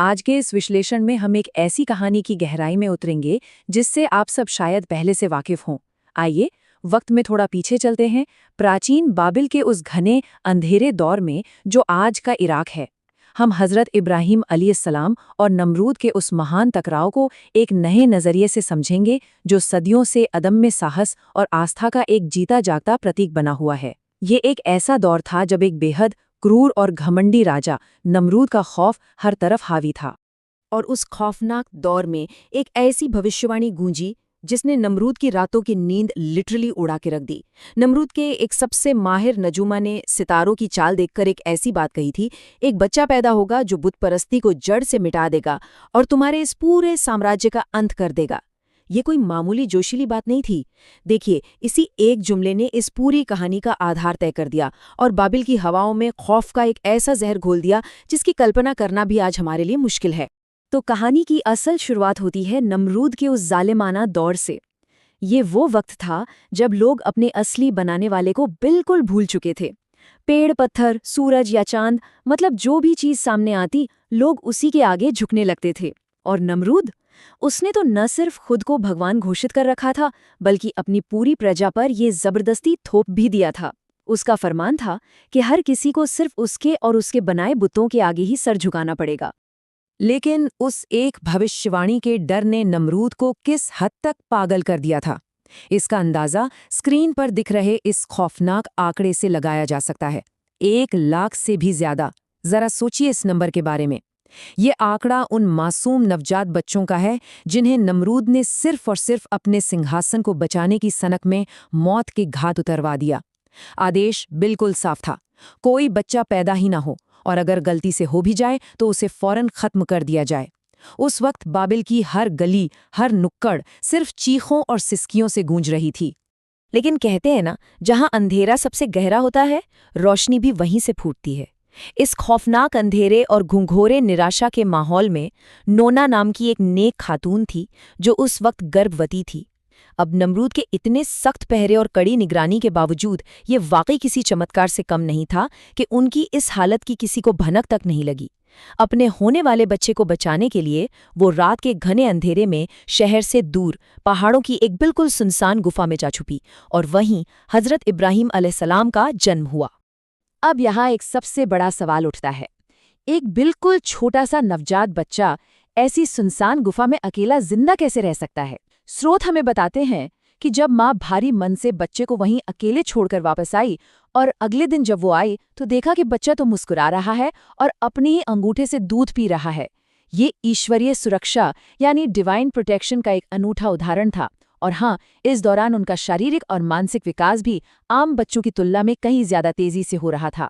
आज के इस विश्लेषण में हम एक ऐसी कहानी की गहराई में उतरेंगे जिससे आप सब शायद पहले से वाकिफ हों। आइए वक्त में थोड़ा पीछे चलते हैं, प्राचीन बाबिल के उस घने अंधेरे दौर में जो आज का इराक है। हम हज़रत इब्राहिम अलैहिस्सलाम और नमरूद के उस महान टकराव को एक नए नज़रिए से समझेंगे जो सदियों से अदम्य साहस और आस्था का एक जीता जागता प्रतीक बना हुआ है। ये एक ऐसा दौर था जब एक बेहद क्रूर और घमंडी राजा नमरूद का खौफ हर तरफ हावी था। और उस खौफनाक दौर में एक ऐसी भविष्यवाणी गूंजी जिसने नमरूद की रातों की नींद लिटरली उड़ा के रख दी। नमरूद के एक सबसे माहिर नजूमा ने सितारों की चाल देखकर एक ऐसी बात कही थी, एक बच्चा पैदा होगा जो बुत परस्ती को जड़ से मिटा देगा और तुम्हारे इस पूरे साम्राज्य का अंत कर देगा। ये कोई मामूली जोशीली बात नहीं थी। देखिए, इसी एक जुमले ने इस पूरी कहानी का आधार तय कर दिया और बाबिल की हवाओं में खौफ का एक ऐसा जहर घोल दिया जिसकी कल्पना करना भी आज हमारे लिए मुश्किल है। तो कहानी की असल शुरुआत होती है नमरूद के उस जालिमाना दौर से। ये वो वक्त था जब लोग अपने असली बनाने वाले को बिल्कुल भूल चुके थे। पेड़, पत्थर, सूरज या चांद, मतलब जो भी चीज सामने आती, लोग उसी के आगे झुकने लगते थे। और नमरूद, उसने तो न सिर्फ खुद को भगवान घोषित कर रखा था, बल्कि अपनी पूरी प्रजा पर ये जबरदस्ती थोप भी दिया था। उसका फरमान था कि हर किसी को सिर्फ उसके और उसके बनाए बुतों के आगे ही सर झुकाना पड़ेगा। लेकिन उस एक भविष्यवाणी के डर ने नमरूद को किस हद तक पागल कर दिया था, इसका अंदाजा स्क्रीन पर दिख रहे इस खौफनाक आंकड़े से लगाया जा सकता है। 1 लाख से भी ज्यादा। जरा सोचिए इस नंबर के बारे में। ये आंकड़ा उन मासूम नवजात बच्चों का है जिन्हें नमरूद ने सिर्फ और सिर्फ अपने सिंहासन को बचाने की सनक में मौत के घाट उतरवा दिया। आदेश बिल्कुल साफ था, कोई बच्चा पैदा ही ना हो, और अगर गलती से हो भी जाए तो उसे फौरन खत्म कर दिया जाए। उस वक्त बाबिल की हर गली, हर नुक्कड़ सिर्फ चीखों और सिसकियों से गूंज रही थी। लेकिन कहते हैं ना, जहां अंधेरा सबसे गहरा होता है, रोशनी भी वहीं से फूटती है। इस खौफनाक अंधेरे और घुंघोरे निराशा के माहौल में नोना नाम की एक नेक खातून थी जो उस वक्त गर्भवती थी। अब नमरूद के इतने सख्त पहरे और कड़ी निगरानी के बावजूद ये वाकई किसी चमत्कार से कम नहीं था कि उनकी इस हालत की किसी को भनक तक नहीं लगी। अपने होने वाले बच्चे को बचाने के लिए वो रात के घने अंधेरे में शहर से दूर पहाड़ों की एक बिल्कुल सुनसान गुफा में जा छुपी, और वहीं हजरत इब्राहिम अलैहिस्सलाम का जन्म हुआ। अब यहाँ एक सबसे बड़ा सवाल उठता है, एक बिल्कुल छोटा सा नवजात बच्चा ऐसी सुनसान गुफा में अकेला जिंदा कैसे रह सकता है? स्रोत हमें बताते हैं कि जब माँ भारी मन से बच्चे को वहीं अकेले छोड़कर वापस आई और अगले दिन जब वो आई तो देखा कि बच्चा तो मुस्कुरा रहा है और अपने ही अंगूठे से दूध पी रहा है। ये ईश्वरीय सुरक्षा यानी डिवाइन प्रोटेक्शन का एक अनूठा उदाहरण था। और हाँ, इस दौरान उनका शारीरिक और मानसिक विकास भी आम बच्चों की तुलना में कहीं ज्यादा तेजी से हो रहा था।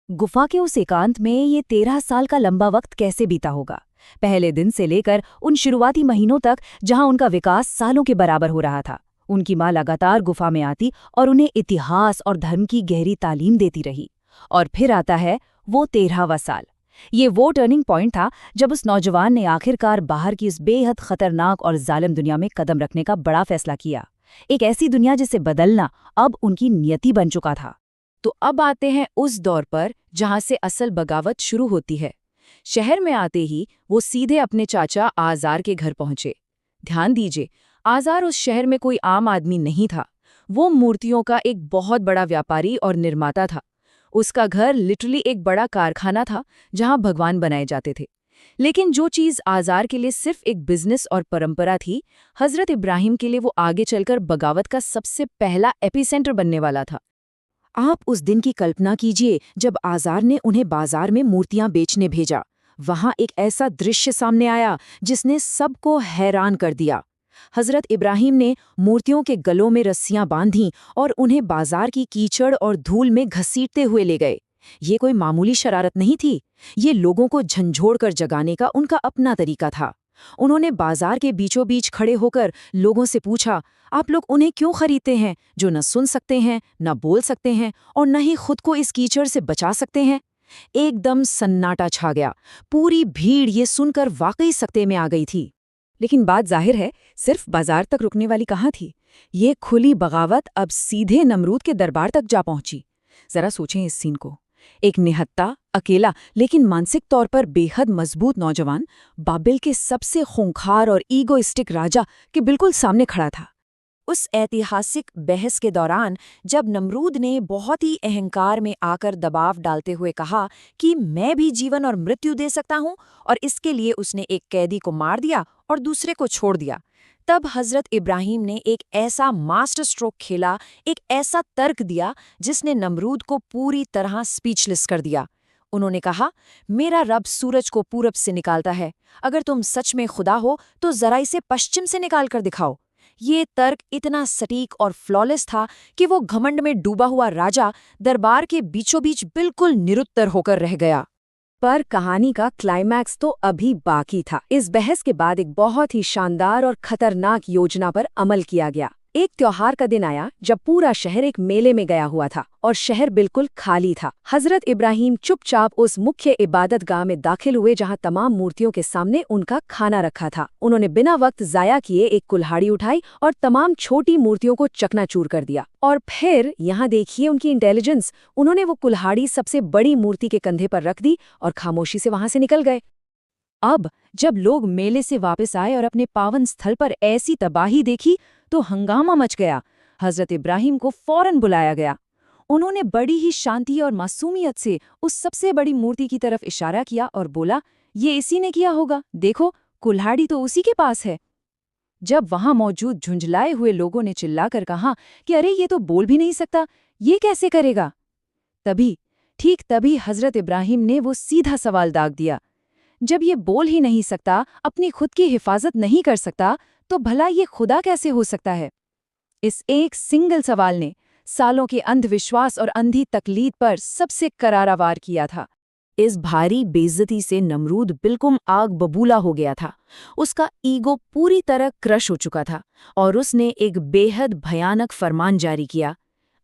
गुफा के उस एकांत में ये 13 साल का लंबा वक्त कैसे बीता होगा, पहले दिन से लेकर उन शुरुआती महीनों तक जहां उनका विकास सालों के बराबर हो रहा था। उनकी माँ लगातार गुफा में आती और उन्हें इतिहास और धर्म की गहरी तालीम देती रही। और फिर आता है वो 13वां साल। ये वो टर्निंग पॉइंट था जब उस नौजवान ने आखिरकार बाहर की उस बेहद खतरनाक और जालिम दुनिया में कदम रखने का बड़ा फैसला किया। एक ऐसी दुनिया जिसे बदलना अब उनकी नियति बन चुका था। तो अब आते हैं उस दौर पर जहां से असल बगावत शुरू होती है। शहर में आते ही वो सीधे अपने चाचा आजार के घर पहुंचे। ध्यान दीजिए, आजार उस शहर में कोई आम आदमी नहीं था। वो मूर्तियों का एक बहुत बड़ा व्यापारी और निर्माता था। उसका घर लिटरली एक बड़ा कारखाना था जहां भगवान बनाए जाते थे। लेकिन जो चीज आजार के लिए सिर्फ एक बिजनेस और परंपरा थी, हजरत इब्राहिम के लिए वो आगे चलकर बगावत का सबसे पहला एपिसेंटर बनने वाला था। आप उस दिन की कल्पना कीजिए जब आजार ने उन्हें बाजार में मूर्तियां बेचने भेजा। वहां एक ऐसा दृश्य सामने आया जिसने सबको हैरान कर दिया। हजरत इब्राहिम ने मूर्तियों के गलों में रस्सियां बांधी और उन्हें बाजार की कीचड़ और धूल में घसीटते हुए ले गए। ये कोई मामूली शरारत नहीं थी, ये लोगों को झंझोड़कर जगाने का उनका अपना तरीका था। उन्होंने बाजार के बीचों बीच खड़े होकर लोगों से पूछा, आप लोग उन्हें क्यों खरीदते हैं जो न सुन सकते हैं, न बोल सकते हैं और न ही खुद को इस कीचड़ से बचा सकते हैं? एकदम सन्नाटा छा गया। पूरी भीड़ ये सुनकर वाकई सकते में आ गई थी। लेकिन बात जाहिर है सिर्फ बाजार तक रुकने वाली कहाँ थी। ये खुली बगावत अब सीधे नमरूद के दरबार तक जा पहुंची। जरा सोचें इस सीन को। एक निहत्था, अकेला लेकिन मानसिक तौर पर बेहद मजबूत नौजवान बाबिल के सबसे खूंखार और ईगोइस्टिक राजा के बिल्कुल सामने खड़ा था। उस ऐतिहासिक बहस के दौरान जब नमरूद ने बहुत ही अहंकार में आकर दबाव डालते हुए कहा कि मैं भी जीवन और मृत्यु दे सकता हूं, और इसके लिए उसने एक कैदी को मार दिया और दूसरे को छोड़ दिया, तब हजरत इब्राहिम ने एक ऐसा मास्टर स्ट्रोक खेला, एक ऐसा तर्क दिया जिसने नमरूद को पूरी तरह स्पीचलेस कर दिया। उन्होंने कहा, मेरा रब सूरज को पूरब से निकालता है, अगर तुम सच में खुदा हो तो जरा इसे पश्चिम से निकाल कर दिखाओ। ये तर्क इतना सटीक और फ्लॉलेस था कि वो घमंड में डूबा हुआ राजा दरबार के बीचों बीच बिल्कुल निरुत्तर होकर रह गया। पर कहानी का क्लाइमैक्स तो अभी बाकी था। इस बहस के बाद एक बहुत ही शानदार और खतरनाक योजना पर अमल किया गया। एक त्योहार का दिन आया जब पूरा शहर एक मेले में गया हुआ था और शहर बिल्कुल खाली था। हजरत इब्राहिम चुपचाप उस मुख्य इबादतगाह में दाखिल हुए जहां तमाम मूर्तियों के सामने उनका खाना रखा था। उन्होंने बिना वक्त जाया किए एक कुल्हाड़ी उठाई और तमाम छोटी मूर्तियों को चकनाचूर कर दिया। और फिर यहाँ देखिए उनकी इंटेलिजेंस, उन्होंने वो कुल्हाड़ी सबसे बड़ी मूर्ति के कंधे पर रख दी और खामोशी से वहां से निकल गए। अब जब लोग मेले से वापस आए और अपने पावन स्थल पर ऐसी तबाही देखी तो हंगामा मच गया। हजरत इब्राहिम को फौरन बुलाया गया। उन्होंने बड़ी ही शांति और मासूमियत से उस सबसे बड़ी मूर्ति की तरफ इशारा किया और बोला, ये इसी ने किया होगा, देखो कुल्हाड़ी तो उसी के पास है। जब वहां मौजूद झुंझलाए हुए लोगों ने चिल्लाकर कहा कि अरे ये तो बोल भी नहीं सकता, ये कैसे करेगा, ठीक तभी हजरत इब्राहिम ने वो सीधा सवाल दाग दिया, जब ये बोल ही नहीं सकता, अपनी खुद की हिफाजत नहीं कर सकता, तो भला ये खुदा कैसे हो सकता है। इस एक सिंगल सवाल ने सालों के अंधविश्वास और अंधी तकलीद पर सबसे करारा वार किया था। इस भारी बेइज्जती से नमरूद बिल्कुल आग बबूला हो गया था। उसका ईगो पूरी तरह क्रश हो चुका था और उसने एक बेहद भयानक फरमान जारी किया।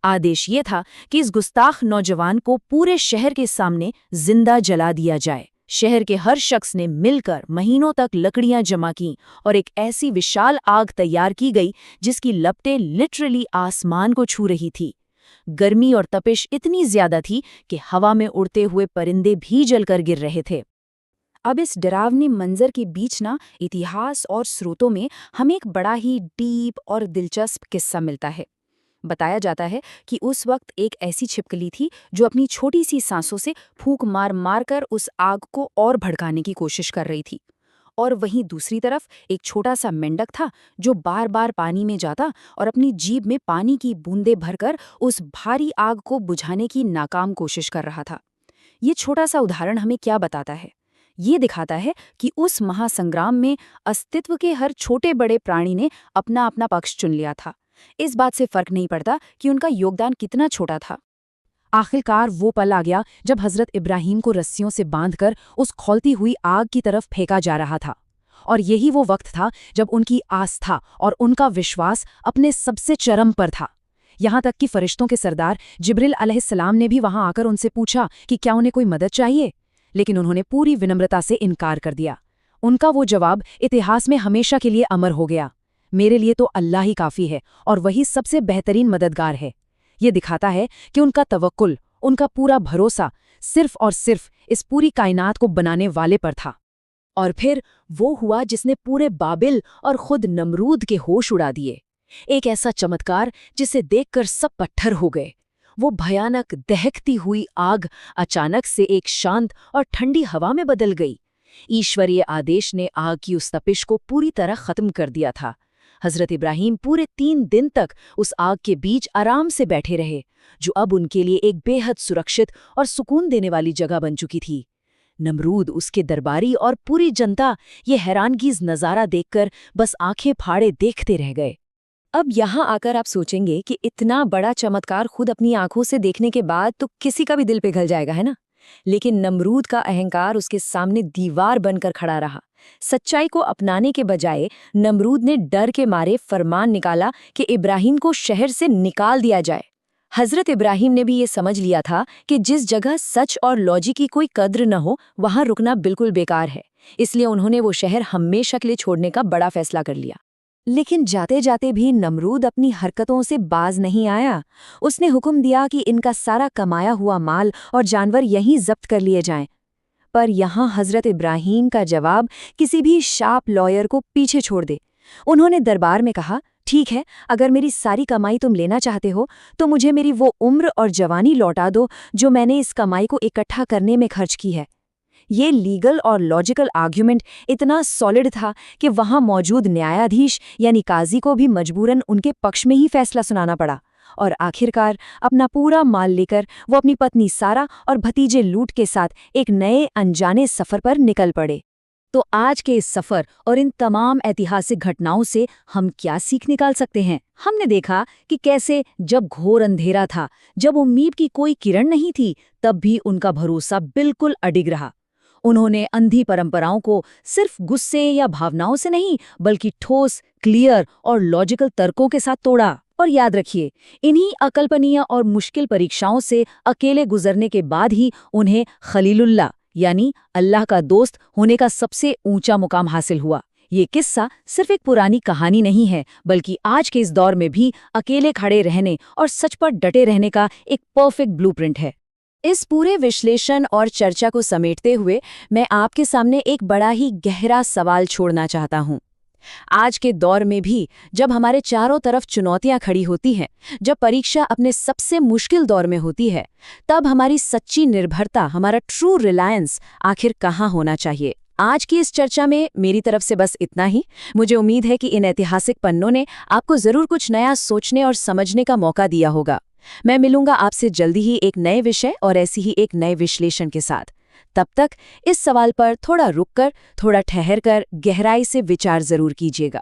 आदेश ये था कि इस गुस्ताख नौजवान को पूरे शहर के सामने जिंदा जला दिया जाए। शहर के हर शख्स ने मिलकर महीनों तक लकड़ियां जमा की और एक ऐसी विशाल आग तैयार की गई जिसकी लपटें लिटरली आसमान को छू रही थी। गर्मी और तपिश इतनी ज्यादा थी कि हवा में उड़ते हुए परिंदे भी जलकर गिर रहे थे। अब इस डरावनी मंजर के बीच इतिहास और स्रोतों में हमें एक बड़ा ही डीप और दिलचस्प किस्सा मिलता है। बताया जाता है कि उस वक्त एक ऐसी छिपकली थी जो अपनी छोटी सी सांसों से फूंक मार मार कर उस आग को और भड़काने की कोशिश कर रही थी, और वहीं दूसरी तरफ एक छोटा सा मेंढक था जो बार बार पानी में जाता और अपनी जीभ में पानी की बूंदें भरकर उस भारी आग को बुझाने की नाकाम कोशिश कर रहा था। ये छोटा सा उदाहरण हमें क्या बताता है? ये दिखाता है कि उस महासंग्राम में अस्तित्व के हर छोटे बड़े प्राणी ने अपना अपना पक्ष चुन लिया था। इस बात से फर्क नहीं पड़ता कि उनका योगदान कितना छोटा था। आखिरकार वो पल आ गया जब हजरत इब्राहिम को रस्सियों से बांधकर उस खौलती हुई आग की तरफ फेंका जा रहा था, और यही वो वक्त था जब उनकी आस्था और उनका विश्वास अपने सबसे चरम पर था। यहाँ तक कि फरिश्तों के सरदार जिब्रील अलैहिस्सलाम ने भी वहां आकर उनसे पूछा कि क्या उन्हें कोई मदद चाहिए, लेकिन उन्होंने पूरी विनम्रता से इनकार कर दिया। उनका वो जवाब इतिहास में हमेशा के लिए अमर हो गया, मेरे लिए तो अल्लाह ही काफ़ी है और वही सबसे बेहतरीन मददगार है। ये दिखाता है कि उनका तवक्कुल, उनका पूरा भरोसा सिर्फ और सिर्फ इस पूरी कायनात को बनाने वाले पर था। और फिर वो हुआ जिसने पूरे बाबिल और खुद नमरूद के होश उड़ा दिए। एक ऐसा चमत्कार जिसे देखकर सब पत्थर हो गए। वो भयानक दहकती हुई आग अचानक से एक शांत और ठंडी हवा में बदल गई। ईश्वरीय आदेश ने आग की उस तपिश को पूरी तरह खत्म कर दिया था। हजरत इब्राहिम पूरे 3 दिन तक उस आग के बीच आराम से बैठे रहे, जो अब उनके लिए एक बेहद सुरक्षित और सुकून देने वाली जगह बन चुकी थी। नमरूद, उसके दरबारी और पूरी जनता ये हैरानगीज नज़ारा देखकर बस आंखें फाड़े देखते रह गए। अब यहाँ आकर आप सोचेंगे कि इतना बड़ा चमत्कार खुद अपनी आंखों से देखने के बाद तो किसी का भी दिल पिघल जाएगा, है ना? लेकिन नमरूद का अहंकार उसके सामने दीवार बनकर खड़ा रहा। सच्चाई को अपनाने के बजाय नमरूद ने डर के मारे फरमान निकाला कि इब्राहिम को शहर से निकाल दिया जाए। हजरत इब्राहिम ने भी ये समझ लिया था कि जिस जगह सच और लॉजिक की कोई कद्र न हो, वहां रुकना बिल्कुल बेकार है। इसलिए उन्होंने वो शहर हमेशा के लिए छोड़ने का बड़ा फैसला कर लिया। लेकिन जाते जाते भी नमरूद अपनी हरकतों से बाज नहीं आया। उसने हुक्म दिया कि इनका सारा कमाया हुआ माल और जानवर यहीं जब्त कर लिए जाएं। पर यहाँ हजरत इब्राहीम का जवाब किसी भी शार्प लॉयर को पीछे छोड़ दे। उन्होंने दरबार में कहा, ठीक है, अगर मेरी सारी कमाई तुम लेना चाहते हो तो मुझे मेरी वो उम्र और जवानी लौटा दो जो मैंने इस कमाई को इकट्ठा करने में खर्च की है। ये लीगल और लॉजिकल आर्ग्यूमेंट इतना सॉलिड था कि वहां मौजूद न्यायाधीश यानी काजी को भी मजबूरन उनके पक्ष में ही फैसला सुनाना पड़ा। और आखिरकार अपना पूरा माल लेकर वो अपनी पत्नी सारा और भतीजे लूट के साथ एक नए अनजाने सफर पर निकल पड़े। तो आज के इस सफर और इन तमाम ऐतिहासिक घटनाओं से हम क्या सीख निकाल सकते हैं? हमने देखा कि कैसे जब घोर अंधेरा था, जब उम्मीद की कोई किरण नहीं थी, तब भी उनका भरोसा बिल्कुल अडिग रहा। उन्होंने अंधी परंपराओं को सिर्फ गुस्से या भावनाओं से नहीं, बल्कि ठोस, क्लियर और लॉजिकल तर्कों के साथ तोड़ा। और याद रखिए, इन्हीं अकल्पनीय और मुश्किल परीक्षाओं से अकेले गुजरने के बाद ही उन्हें खलीलुल्लाह यानी अल्लाह का दोस्त होने का सबसे ऊंचा मुकाम हासिल हुआ। ये किस्सा सिर्फ एक पुरानी कहानी नहीं है, बल्कि आज के इस दौर में भी अकेले खड़े रहने और सच पर डटे रहने का एक परफेक्ट ब्लूप्रिंट है। इस पूरे विश्लेषण और चर्चा को समेटते हुए मैं आपके सामने एक बड़ा ही गहरा सवाल छोड़ना चाहता हूँ। आज के दौर में भी जब हमारे चारों तरफ चुनौतियां खड़ी होती हैं, जब परीक्षा अपने सबसे मुश्किल दौर में होती है, तब हमारी सच्ची निर्भरता, हमारा ट्रू रिलायंस आखिर कहाँ होना चाहिए? आज की इस चर्चा में मेरी तरफ से बस इतना ही। मुझे उम्मीद है कि इन ऐतिहासिक पन्नों ने आपको जरूर कुछ नया सोचने और समझने का मौका दिया होगा। मैं मिलूंगा आपसे जल्दी ही एक नए विषय और ऐसी ही एक नए विश्लेषण के साथ। तब तक इस सवाल पर थोड़ा रुककर, थोड़ा ठहरकर गहराई से विचार जरूर कीजिएगा।